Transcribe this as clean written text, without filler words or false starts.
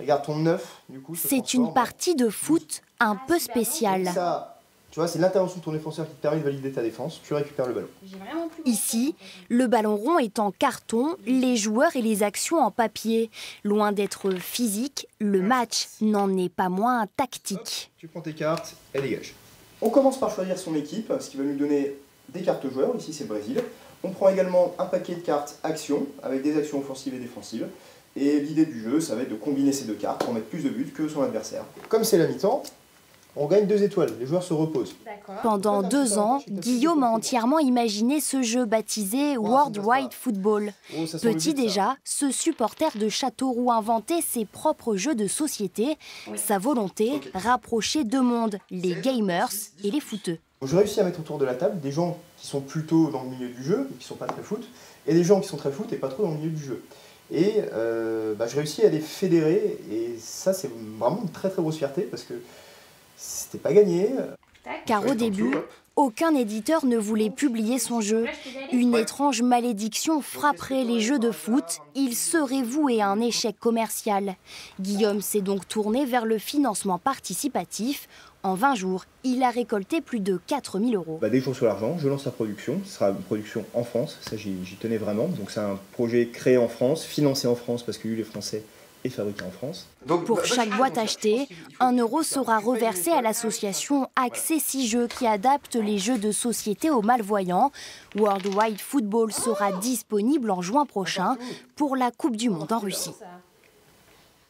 Regarde ton 9, du coup. C'est une partie de foot un peu spéciale. Ça, tu vois, c'est l'intervention de ton défenseur qui te permet de valider ta défense. Tu récupères le ballon. Ici, le ballon rond est en carton, les joueurs et les actions en papier. Loin d'être physique, le match n'en est pas moins tactique. Hop, tu prends tes cartes et dégage. On commence par choisir son équipe, ce qui va nous donner des cartes joueurs. Ici, c'est le Brésil. On prend également un paquet de cartes actions, avec des actions offensives et défensives. Et l'idée du jeu, ça va être de combiner ces deux cartes pour mettre plus de buts que son adversaire. Comme c'est la mi-temps, on gagne 2 étoiles, les joueurs se reposent. Pendant 2 ans, Guillaume a entièrement imaginé ce jeu baptisé World Wide Football. Petit déjà, ce supporter de Châteauroux inventait ses propres jeux de société. Sa volonté, rapprocher deux mondes, les gamers et les footeux. Je réussis à mettre autour de la table des gens qui sont plutôt dans le milieu du jeu, et qui ne sont pas très foot, et des gens qui sont très foot et pas trop dans le milieu du jeu. Et je réussis à les fédérer, et ça c'est vraiment une très très grosse fierté, parce que c'était pas gagné. Car au début, aucun éditeur ne voulait publier son jeu. Une étrange malédiction frapperait les jeux de foot. Il serait voué à un échec commercial. Guillaume s'est donc tourné vers le financement participatif. En 20 jours, il a récolté plus de 4 000 €. Dès que je reçois l'argent, je lance la production. Ce sera une production en France, ça j'y tenais vraiment. Donc c'est un projet créé en France, financé en France, parce que lui, les Français, est fabriqué en France. Pour chaque boîte achetée, 1 € sera reversé à l'association Accès 6 Jeux qui adapte les jeux de société aux malvoyants. World Wide Football sera disponible en juin prochain pour la Coupe du Monde en Russie.